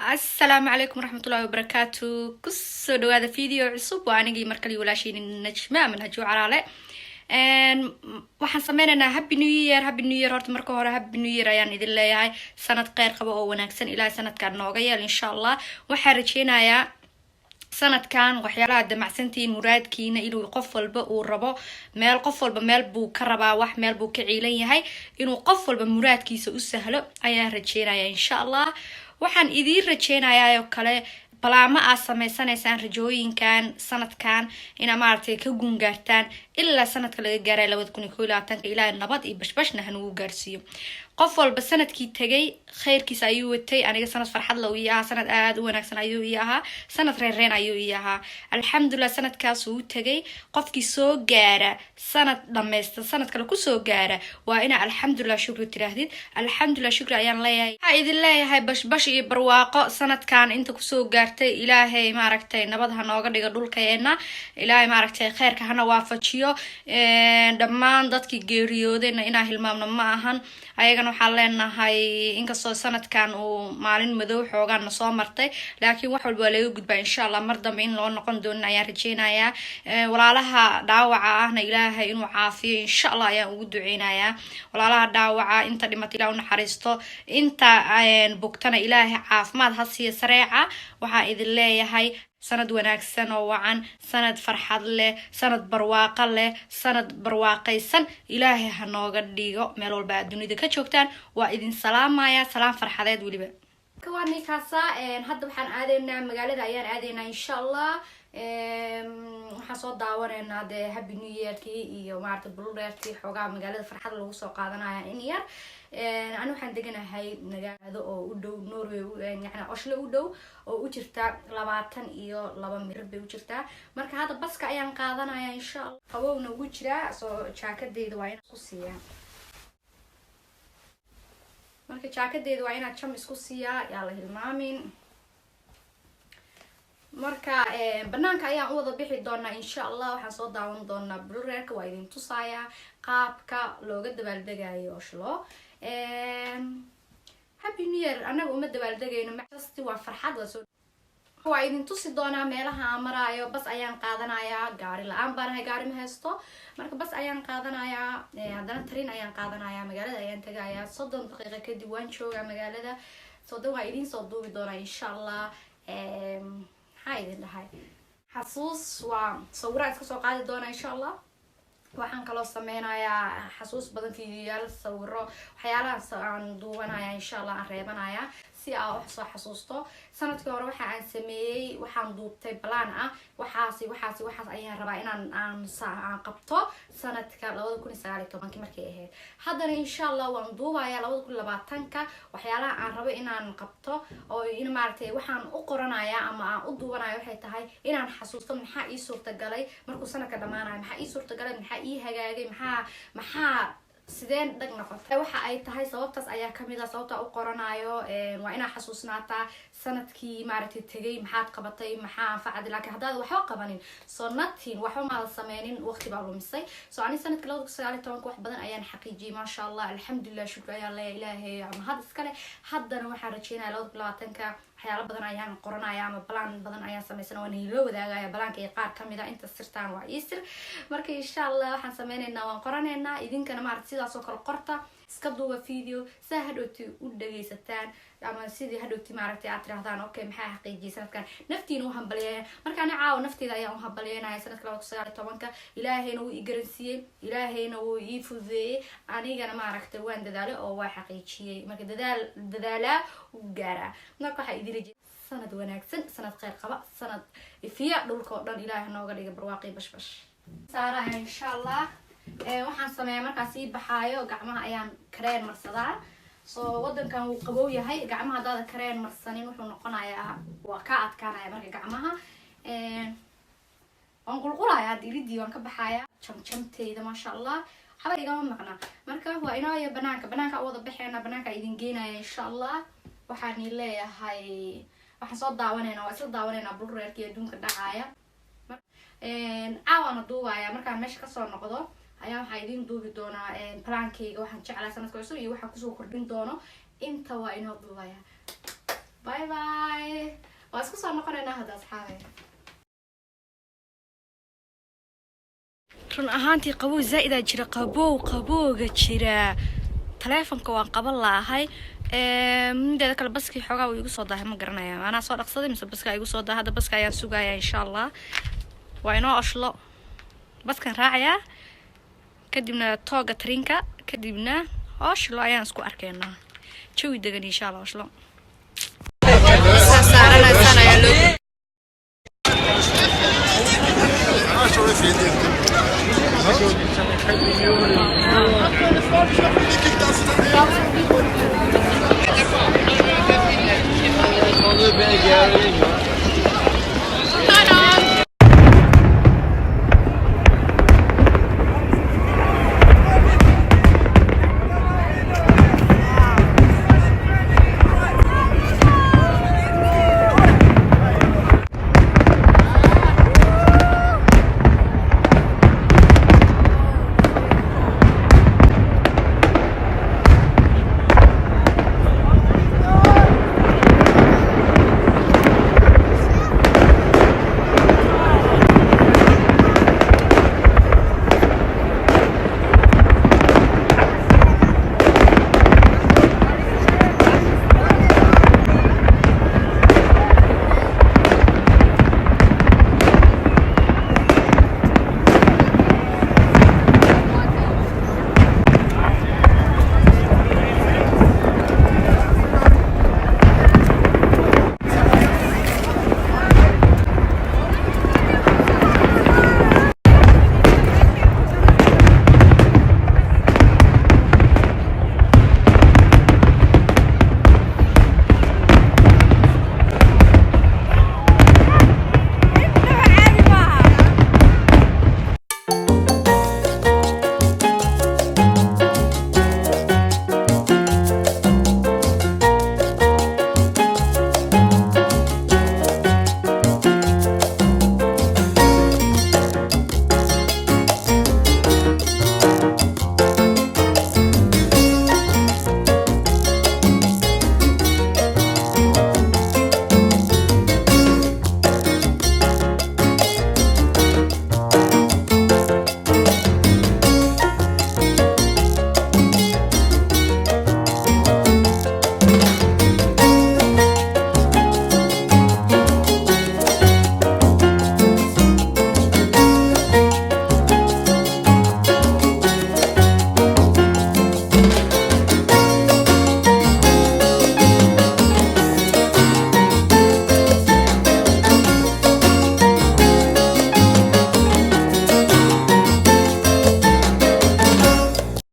السلام عليكم ورحمة الله وبركاته. كسر هذا فيديو عصب وأنا جي مركلي ولا شيء النجمة من هجو على waxaan sameynaa happy new year horta marka hore happy new year ayaan idin leeyahay sanad qeyr qabo oo wanaagsan ilaahay sanadkan nooga yeel insha Allah waxaan rajeynayaa sanadkan waxyaalaha damacsantiin muraadkiina inuu qof walba uu rabo qof walba meel buu ka rabaa wax meel buu ka ciilan yahay inuu qof walba muraadkiisa u sahlo ayaan rajeynayaa insha Allah waxaan idin rajeynayaa oo kale balaama aad sameysanaysaan rajooyinkan sanadkan ina maartay ka gungaartaan ilaa sanadka laga gaaray 2021 ilaa nabad iyo bashbashna hanugu gaarsiyo qof walba sanadkii tagay khayrkiisa ayuu watay aniga sanad farxad la wiiyaa sanad aad u wanaagsan ayuu yahaa sanad reereen ayuu yahaa alxamdulillah sanadkaas uu tagay qofkii soo gaara sanad dhameeysta sanad kale ku soo gaara waa ina alxamdulillah shukri tiraahdid alxamdulillah shukri ayaan leeyahay ha idin leeyahay bashbash iyo barwaaqo sanadkan inta ku soo gaartay ilaahay maaragtay nabad ha nooga dhigo dhulkeena ilaahay maaragtay khayrka hana waafajiyo dhammaan dadkii geeriyoodayna ina hilmaamno ma ahan ayagana waxaan leenahay inkastoo sanadkan uu maalin madow xoogaan soo martay laakiin wax walba laga gudbaa insha Allah mar dambe in loo noqon doono ayaan rajeynayaa walaalaha dhaawaca ahna ilaahay inuu caafiyo insha Allah ayaan ugu duceynayaa walaalaha dhaawaca inta dhimatay ilaahay u naxariisto inta bogtana ilaahay caafimaad ha siiyo sareeca waxaan idin leeyahay sanad wanaagsan oo wacan sanad farxad leh sanad barwaaqo leh sanad barwaaqaysan ilaahay ha nooga dhigo meel walba dunida ka joogtaan waa idin salaamaya salaam farxadeed waliba kawaani kaasa hadda waxaan aadeynaa magaalada ayaan aadeynaa insha Allah waxaan soo daawaneynaa de happy new year-kii iyo maarta bululeerkii xoogaa magaalada farxad lagu soo qaadanaya in yar أنا waxaan deganahay magaalada oo u dhow Norway yani Oslo u dhow oo u jirta 22 mirir bay u jirtaa marka hada baska ayaan qaadanayaa insha Allah qabowna ugu jira soo jaakadeeda waa inaan ku siiyaa marka jaakadeeda waa inaan jam isku siiyaa yaa la hilmaamin marka banaanka ayaan u wada bixi doonaa insha Allah waxaan soo daawan doonaa bululeerka waa idin tusaaya qaabka looga dabaaldagayo Oslo happy new year anaga uma dabaaldegayno maxasti waa farxad waa idin tusi doonaa meelaha aan maraayo bas ayaan qaadanayaa gaari la'aan baan ahay gaari ma haysto marka bas ayaan qaadanayaa haddana train ayaan qaadanayaa magaalada ayaan tagayaa 30 daqiiqo kadib waan joogaa magaalada soo waa idin soo duubi doonaa insha Allah maxaa idin dhahay xasuus waa sawiraan iska soo qaadi doonaa insha Allah waxaan kaloo sameynayaa xasuus badan fiidiyoyaal sawiro waxyaalahaas aan duubanayaa insha Allah aan reebanayaa si aan wax soo xasuusto sanadkii hore waxa aan sameeyay waxaan duubtay plan ah waxaas ayaan rabaa inaan aan qabto sanadka 2019 markay ahayd haddana insha Allah waan duubayaa 2020ka waxyaalaha aan rabo inaan qabto oo in maartay waxaan u qoranayaa ama aan u duubanayo waxay tahay inaan xasuusto maxaa ii suurtagalay markuu sanadka dhamaanayo maxaa ii suurtagalay maxaa ii hagaagay maxaa sideen dag noqotay waxa ay tahay sababtaas ayaa kamid ah sababta u qoranayo waa inaa xasuusnaataa sanadkii maaragtay tagay maxaad qabatay maxaa facad laakiin hadaad waxba qabanin soo natin waxba ma sameynin waqti baa lumisay soo ani sanadka 2019 wax badan ayaan xaqiijiyay ma sha Allah alxamdulillah shukr ayaa la ilaahay ama had iskale haddana waxaan rajeynayaa 2020ka waxyaalo badan ayaan qoranayaa ama plan badan ayaan sameysanayaa waan helo wadaagaya balaanka ee qaar kamid ah inta sirtaan waa isir marka insha Allah waxaan sameynaynaa waan qoranaynaa idinkana maaragtay sidaas oo kale qorta iska duuba video saa hadhowti u dhageysataan ama sidii hadhowti maaragtay aad tirahdaan okay maxaa xaqiijiyay sanadkan naftiina u hambalyeeyay marka ani caaw nafteeda ayaan u hambalyeynaya sanadka 2019ka ilaahayna wuu i garansiiyay ilaahayna wuu i fududeeyay anigana maaragtay waan dadaalay oo waa xaqiijiyay marka dadaala u gaara marka waxa idin rajaynayaa sanad wanaagsan sanad khayr qaba sanad ifiya dhulka oo dhan ilaahay nooga dhiga barwaaqi bashbash saara insha Allah waxaan sameeyaa markaas ii baxaayo gacmaha ayaan kareen marsadaa soo wadankan uu qabow yahay gacmaha hadaad kareen marsanin wuxuu noqonayaa waa ka adkaanaya marka gacmaha aan qulqulayaa diridii waan ka baxayaa jamjamteeda ma sha Allah haba igama maqna marka waa inoo banaanka wada baxeena banaanka idin geenaya insha Allah waxaan leeyahay waxaan soo daawaneynaa waa isla daawaneynaa bululeerkii adduunka dhacaya caawana duubaya markaan meesha kasoo noqdo ayaa waxaa idin duubi doonaa plankeyga waxaan jeclaa sanadka cusub iyo waxaan kusoo kordhin doono inta waa inoo duubaya bye bye واسكو صار نقرنا هذا أصحابي run ahaantii qabow zaa'id aa jira qabowga jira telefonka waan qaban lahay mideeda kale baskii xoogaa uu igu soo daahay ma garanaya anaa soo dhaqsaday mise baska igu soo daahay hadda baska ayaan sugayaa insha Allah waa inoo Oslo baskan raacayaa kadibna tooga trinka kadibna Oslo ayaan isku arkaynaa jawi degan insha Allah Oslo saarana ayaa loo Ben geldim.